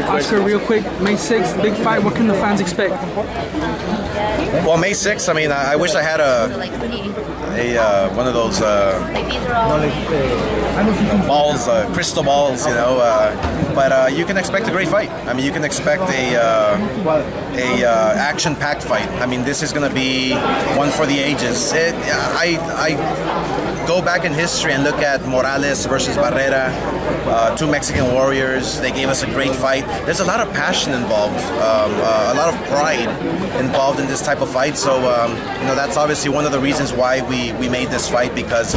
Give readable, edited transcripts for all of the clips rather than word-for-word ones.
Oscar, real quick, May 6th, big fight. What can the fans expect? Well, May 6th, I mean, I wish I had one of those balls, crystal balls, you know. But you can expect a great fight. I mean, you can expect a action-packed fight. I mean, this is going to be one for the ages. I go back in history and look at Morales versus Barrera, two Mexican warriors. They gave us a great fight. There's a lot of passion involved, a lot of pride involved in this type of fight. So, you know, that's obviously one of the reasons why we made this fight, because,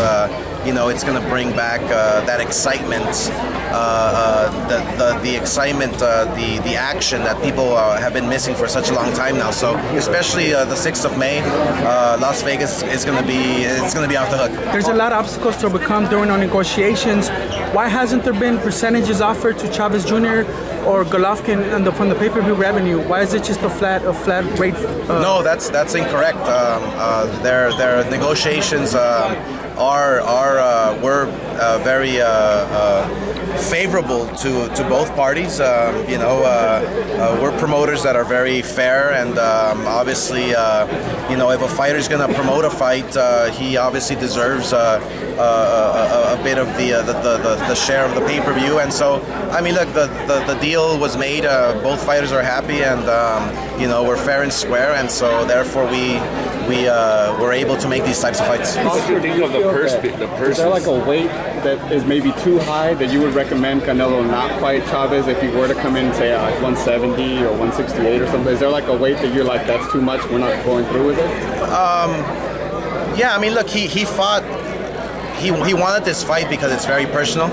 you know, it's going to bring back that excitement, the excitement, the action that people have been missing for such a long time now. So, especially the 6th of May, Las Vegas is going to be off the hook. There's a lot of obstacles to overcome during our negotiations. Why hasn't there been percentages offered to Chavez Jr. or Golovkin from the pay-per-view revenue? Why is it just a flat rate? No, that's incorrect. Their negotiations were very favorable to both parties. You know, we're promoters that are very fair, and obviously, you know, if a fighter's going to promote a fight, he obviously deserves a bit of the share of the pay-per-view. And so, I mean, look, the deal was made. Both fighters are happy, and you know, we're fair and square, and so therefore we were able to make these types of fights. How do you think of the purse? Is there like a weight that is maybe too high that you would recommend Canelo not fight Chavez if he were to come in, say, at like 170 or 168 or something? Is there like a weight that you're like, that's too much, we're not going through with it? Yeah, I mean, look, he fought. He wanted this fight because it's very personal.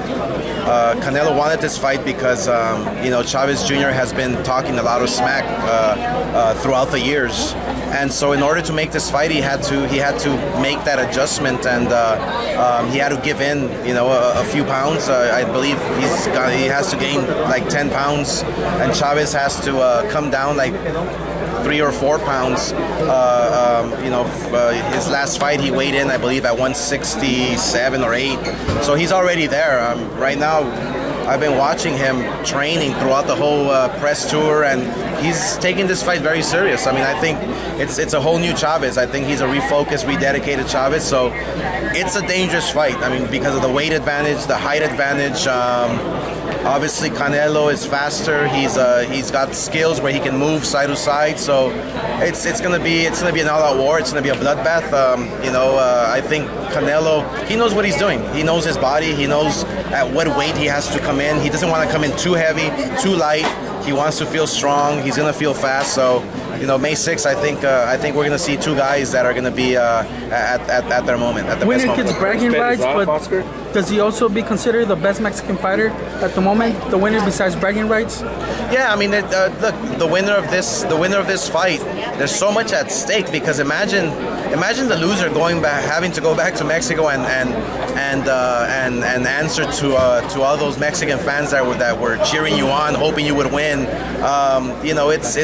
Canelo wanted this fight because you know, Chavez Jr. has been talking a lot of smack throughout the years, and so in order to make this fight, he had to make that adjustment, and he had to give in, you know, a few pounds. I believe he has to gain like 10 pounds, and Chavez has to come down like 3 or 4 pounds. You know, his last fight he weighed in, I believe, at 167 or 8. So he's already there. Right now, I've been watching him training throughout the whole press tour, and he's taking this fight very serious. I mean, I think it's a whole new Chavez. I think he's a refocused, rededicated Chavez. So it's a dangerous fight. I mean, because of the weight advantage, the height advantage. Obviously, Canelo is faster. He's got skills where he can move side to side. So it's gonna be an all-out war. It's gonna be a bloodbath. You know, I think Canelo, he knows what he's doing. He knows his body. He knows at what weight he has to come in. He doesn't want to come in too heavy, too light. He wants to feel strong. He's gonna feel fast. So, you know, May 6th, I think we're gonna see two guys that are gonna be at their moment, at the best moment. Winner gets bragging rights, but does he also be considered the best Mexican fighter at the moment? The winner besides bragging rights? Yeah, I mean, look, the winner of this fight, there's so much at stake, because imagine the loser having to go back to Mexico and answer to all those Mexican fans that were cheering you on, hoping you would win. You know, it's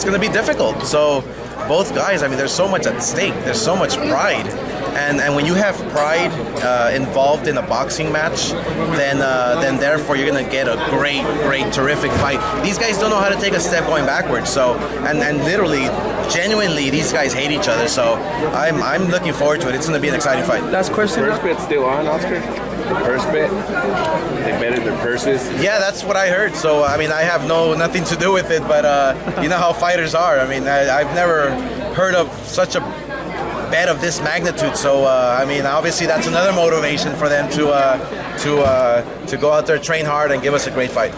going to be difficult. So both guys, I mean, there's so much at stake. There's so much pride. And when you have pride involved in a boxing match, then therefore you're gonna get a great, terrific fight. These guys don't know how to take a step going backwards. So and literally, genuinely, these guys hate each other. So I'm looking forward to it. It's gonna be an exciting fight. Last question. Purse bet's still on, Oscar? The purse bet? They betted their purses? Yeah, that's what I heard. So I mean, I have nothing to do with it, but you know how fighters are. I mean, I've never heard of such a bet of this magnitude. So I mean, obviously that's another motivation for them to go out there, train hard, and give us a great fight.